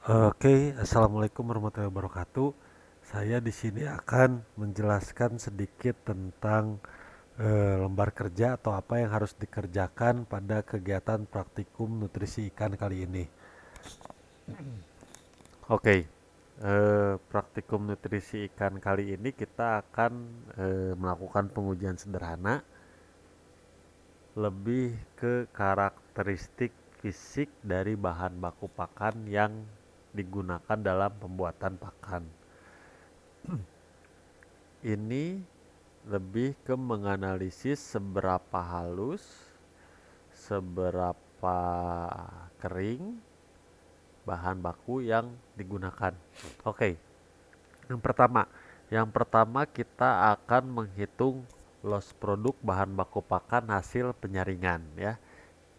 Assalamualaikum warahmatullahi wabarakatuh. Saya di sini akan menjelaskan sedikit tentang lembar kerja atau apa yang harus dikerjakan pada kegiatan praktikum nutrisi ikan kali ini. Oke, Praktikum nutrisi ikan kali ini kita akan melakukan pengujian sederhana lebih ke karakteristik fisik dari bahan baku pakan yang digunakan dalam pembuatan pakan. Ini lebih ke menganalisis seberapa halus, seberapa kering bahan baku yang digunakan. Oke, yang pertama, kita akan menghitung loss produk bahan baku pakan hasil penyaringan ya.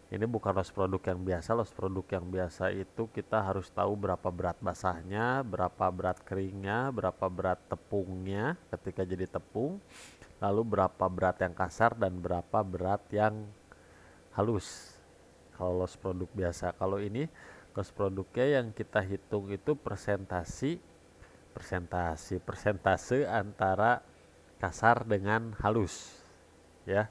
Ini bukan loss produk yang biasa. Loss produk yang biasa itu kita harus tahu berapa berat basahnya, berapa berat keringnya, berapa berat tepungnya ketika jadi tepung, lalu berapa berat yang kasar dan berapa berat yang halus. Kalau loss produk biasa, kalau ini loss produknya yang kita hitung itu persentase antara kasar dengan halus ya.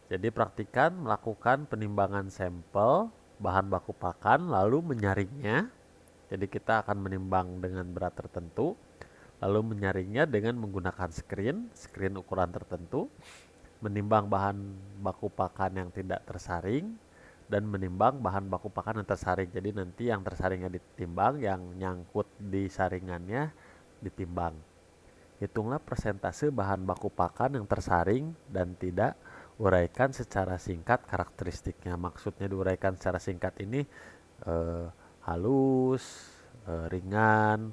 Jadi praktikan melakukan penimbangan sampel bahan baku pakan lalu menyaringnya. Jadi kita akan menimbang dengan berat tertentu lalu menyaringnya dengan menggunakan screen ukuran tertentu, menimbang bahan baku pakan yang tidak tersaring dan menimbang bahan baku pakan yang tersaring. Jadi nanti yang tersaringnya ditimbang, yang nyangkut di saringannya ditimbang. Hitunglah persentase bahan baku pakan yang tersaring dan tidak. Uraikan secara singkat karakteristiknya. Maksudnya diuraikan secara singkat ini eh, halus, ringan,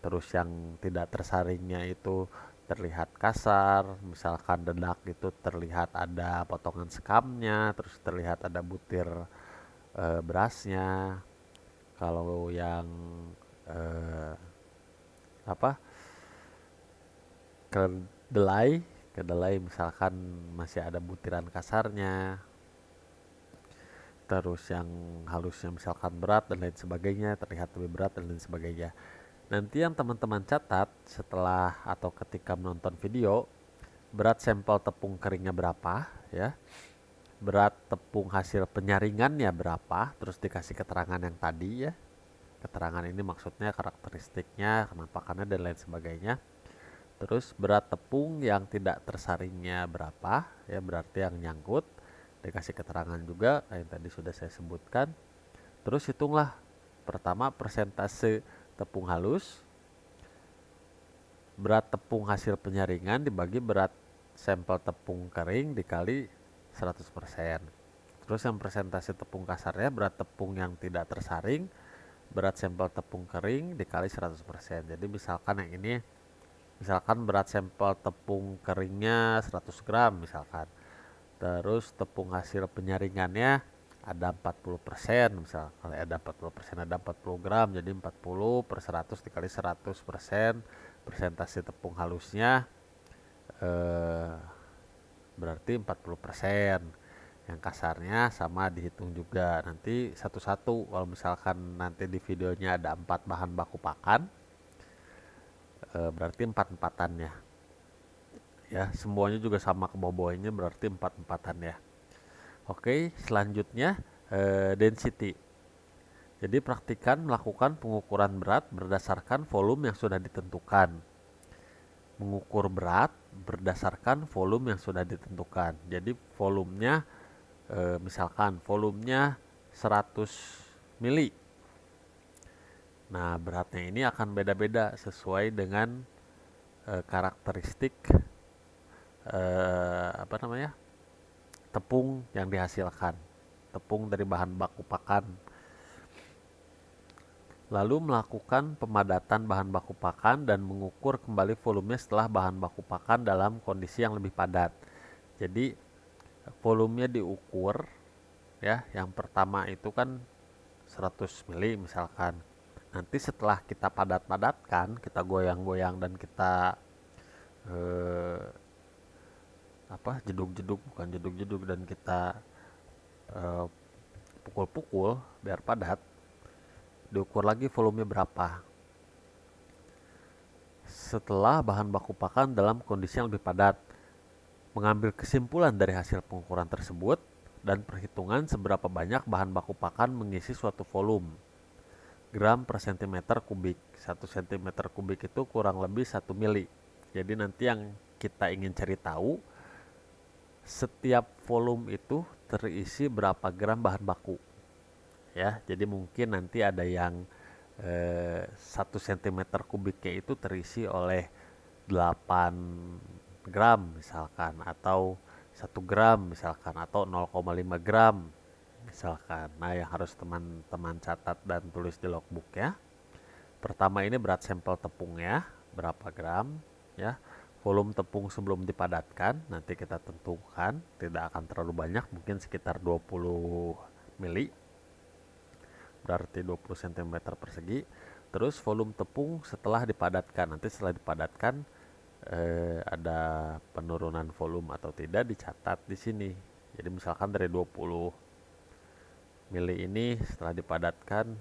terus yang tidak tersaringnya itu terlihat kasar, misalkan dedak itu terlihat ada potongan sekamnya, terus terlihat ada butir berasnya. Kalau yang eh, apa kedelai, misalkan masih ada butiran kasarnya, terus yang halusnya misalkan berat dan lain sebagainya, terlihat lebih berat dan lain sebagainya. Nanti yang teman-teman catat setelah atau ketika menonton video, berat sampel tepung keringnya berapa ya, berat tepung hasil penyaringannya berapa, terus dikasih keterangan yang tadi ya. Keterangan ini maksudnya karakteristiknya, kenampakannya dan lain sebagainya. Terus berat tepung yang tidak tersaringnya berapa ya, berarti yang nyangkut, dikasih keterangan juga yang tadi sudah saya sebutkan. Terus hitunglah pertama persentase tepung halus, berat tepung hasil penyaringan dibagi berat sampel tepung kering dikali 100%. Terus yang persentase tepung kasarnya berat tepung yang tidak tersaring, berat sampel tepung kering dikali 100%. Jadi misalkan yang ini, misalkan berat sampel tepung keringnya 100 gram misalkan. Terus tepung hasil penyaringannya ada 40%, misalkan ada 40%, ada 40 gram, jadi 40 per 100 dikali 100%, persentase tepung halusnya eh, berarti 40%. Yang kasarnya sama dihitung juga nanti satu-satu. Kalau misalkan nanti di videonya ada 4 bahan baku pakan, berarti empat-empatannya ya, semuanya juga sama kebobotnya berarti empat-empatan ya. Oke, selanjutnya density. Jadi praktikan melakukan pengukuran berat berdasarkan volume yang sudah ditentukan. Mengukur berat berdasarkan volume yang sudah ditentukan. Jadi volumenya misalkan volumenya 100 mili. Nah, beratnya ini akan beda-beda sesuai dengan karakteristik apa namanya? Tepung yang dihasilkan. Tepung dari bahan baku pakan. Lalu melakukan pemadatan bahan baku pakan dan mengukur kembali volumenya setelah bahan baku pakan dalam kondisi yang lebih padat. Jadi volumenya diukur ya. Yang pertama itu kan 100 mili misalkan. Nanti setelah kita padat-padatkan, kita goyang-goyang dan kita eh, jeduk-jeduk, bukan jeduk-jeduk, dan kita eh, pukul-pukul biar padat. diukur lagi volumenya berapa. Setelah bahan baku pakan dalam kondisi yang lebih padat, mengambil kesimpulan dari hasil pengukuran tersebut dan perhitungan seberapa banyak bahan baku pakan mengisi suatu volume. Gram per sentimeter kubik. 1 cm kubik itu kurang lebih 1 mili. Jadi nanti yang kita ingin cari tahu, setiap volume itu terisi berapa gram bahan baku. Ya, jadi mungkin nanti ada yang 1 cm kubiknya itu terisi oleh 8 gram misalkan, atau 1 gram misalkan, atau 0,5 gram misalkan. Nah, yang harus teman-teman catat dan tulis di logbook ya. Pertama ini berat sampel tepungnya berapa gram ya. Volume tepung sebelum dipadatkan nanti kita tentukan, tidak akan terlalu banyak, mungkin sekitar 20 mili. Berarti 20 cm persegi. Terus volume tepung setelah dipadatkan, nanti setelah dipadatkan ada penurunan volume atau tidak dicatat di sini. Jadi misalkan dari 20 mili ini setelah dipadatkan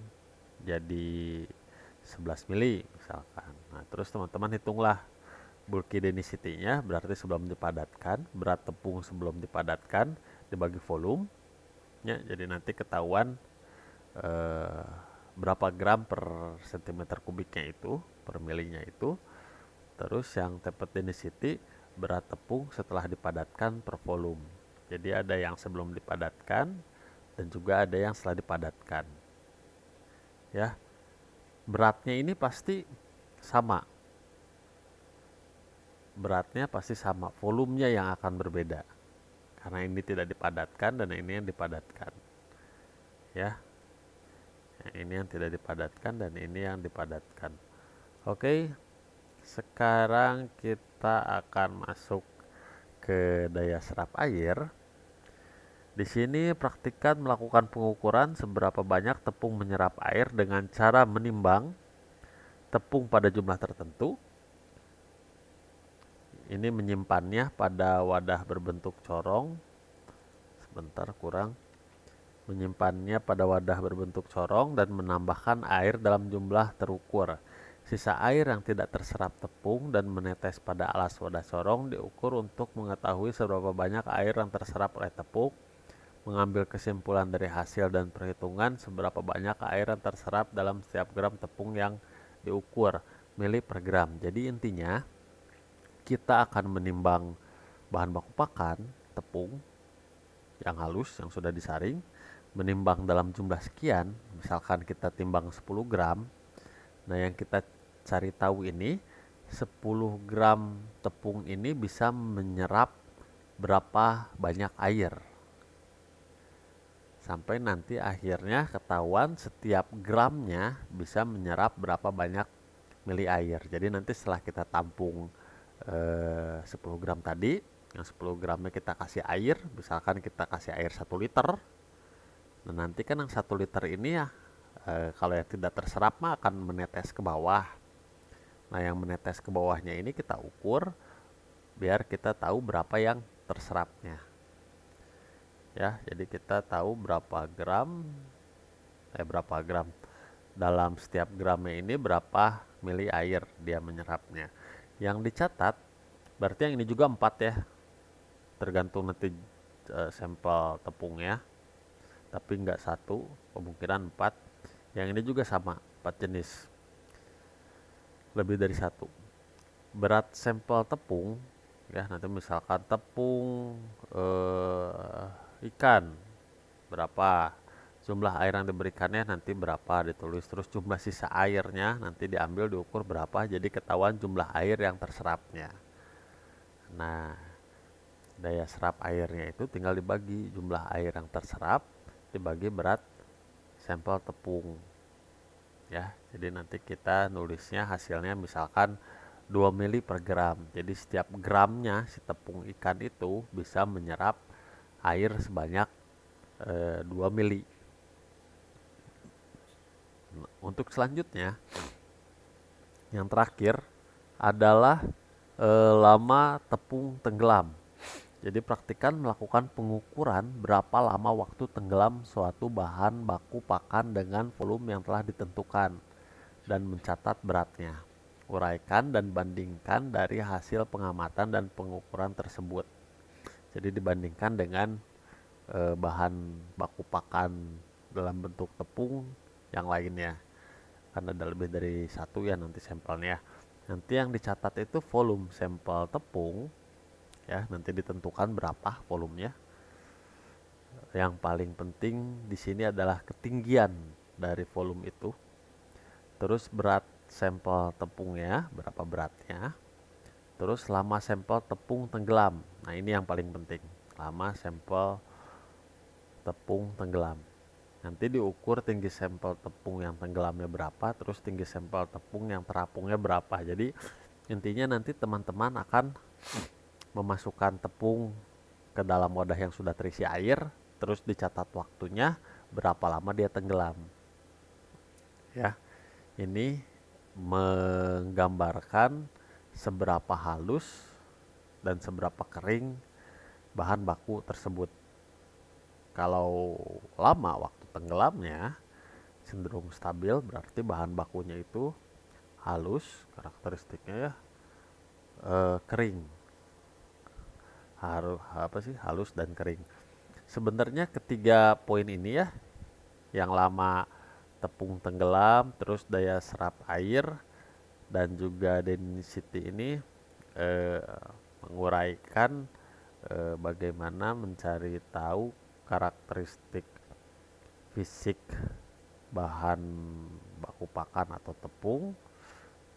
jadi 11 mili misalkan. Nah, terus teman-teman hitunglah bulky density-nya, berarti sebelum dipadatkan, berat tepung sebelum dipadatkan dibagi volume ya, jadi nanti ketahuan berapa gram per cm kubiknya itu, per milinya itu. Terus yang tempat density, berat tepung setelah dipadatkan per volume. Jadi ada yang sebelum dipadatkan dan juga ada yang setelah dipadatkan. Ya. Beratnya ini pasti sama. Beratnya pasti sama, volumenya yang akan berbeda. Karena ini tidak dipadatkan dan ini yang dipadatkan. Ya. Ini yang tidak dipadatkan dan ini yang dipadatkan. Oke. Sekarang kita akan masuk ke daya serap air. Di sini praktikkan melakukan pengukuran seberapa banyak tepung menyerap air dengan cara menimbang tepung pada jumlah tertentu. Ini menyimpannya pada wadah berbentuk corong. Sebentar, kurang. Menyimpannya pada wadah berbentuk corong dan menambahkan air dalam jumlah terukur. Sisa air yang tidak terserap tepung dan menetes pada alas wadah corong diukur untuk mengetahui seberapa banyak air yang terserap oleh tepung. Mengambil kesimpulan dari hasil dan perhitungan seberapa banyak air yang terserap dalam setiap gram tepung yang diukur, mili per gram. Jadi intinya kita akan menimbang bahan baku pakan, tepung yang halus yang sudah disaring, menimbang dalam jumlah sekian, misalkan kita timbang 10 gram. Nah, yang kita cari tahu ini 10 gram tepung ini bisa menyerap berapa banyak air. Sampai nanti akhirnya ketahuan setiap gramnya bisa menyerap berapa banyak mili air. Jadi nanti setelah kita tampung 10 gram tadi, yang 10 gramnya kita kasih air, misalkan kita kasih air 1 liter. Nah, nanti kan yang 1 liter ini ya kalau yang tidak terserap mah akan menetes ke bawah. Nah, yang menetes ke bawahnya ini kita ukur biar kita tahu berapa yang terserapnya. Ya, jadi kita tahu berapa gram dalam setiap gramnya ini berapa mili air dia menyerapnya. Yang dicatat berarti yang ini juga 4 ya. Tergantung nanti sampel tepungnya. Tapi enggak 1, kemungkinan 4. Yang ini juga sama, 4 jenis. Lebih dari 1. Berat sampel tepung ya, nanti misalkan tepung ikan berapa, jumlah air yang diberikannya nanti berapa ditulis, terus jumlah sisa airnya nanti diambil diukur berapa, jadi ketahuan jumlah air yang terserapnya. Nah, daya serap airnya itu tinggal dibagi jumlah air yang terserap dibagi berat sampel tepung ya. Jadi nanti kita nulisnya hasilnya misalkan 2 mili per gram. Jadi setiap gramnya si tepung ikan itu bisa menyerap air sebanyak 2 mili. Untuk selanjutnya, yang terakhir adalah lama tepung tenggelam. Jadi praktikan melakukan pengukuran berapa lama waktu tenggelam suatu bahan baku pakan dengan volume yang telah ditentukan dan mencatat beratnya. Uraikan dan bandingkan dari hasil pengamatan dan pengukuran tersebut. Jadi dibandingkan dengan bahan baku pakan dalam bentuk tepung yang lainnya. Karena ada lebih dari satu ya nanti sampelnya. Nanti yang dicatat itu volume sampel tepung ya, nanti ditentukan berapa volumenya. Yang paling penting di sini adalah ketinggian dari volume itu. Terus berat sampel tepungnya, berapa beratnya. Terus lama sampel tepung tenggelam. Nah, ini yang paling penting. Lama sampel tepung tenggelam. Nanti diukur tinggi sampel tepung yang tenggelamnya berapa, terus tinggi sampel tepung yang terapungnya berapa. Jadi intinya nanti teman-teman akan memasukkan tepung ke dalam wadah yang sudah terisi air, terus dicatat waktunya berapa lama dia tenggelam. Ya, ini menggambarkan seberapa halus dan seberapa kering bahan baku tersebut. Kalau lama waktu tenggelamnya cenderung stabil, berarti bahan bakunya itu halus, karakteristiknya ya, kering, harus apa sih, halus dan kering. Sebenarnya ketiga poin ini ya, yang lama tepung tenggelam, terus daya serap air, dan juga density ini eh, menguraikan bagaimana mencari tahu karakteristik fisik bahan baku pakan atau tepung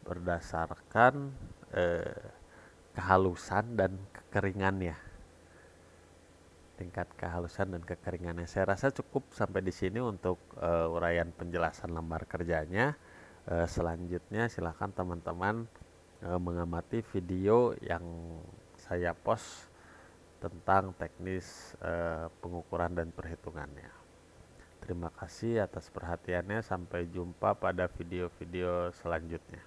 berdasarkan eh, kehalusan dan kekeringannya, tingkat kehalusan dan kekeringannya. Saya rasa cukup sampai di sini untuk uraian penjelasan lembar kerjanya. Selanjutnya silakan teman-teman mengamati video yang saya post tentang teknis pengukuran dan perhitungannya. Terima kasih atas perhatiannya. Sampai jumpa pada video-video selanjutnya.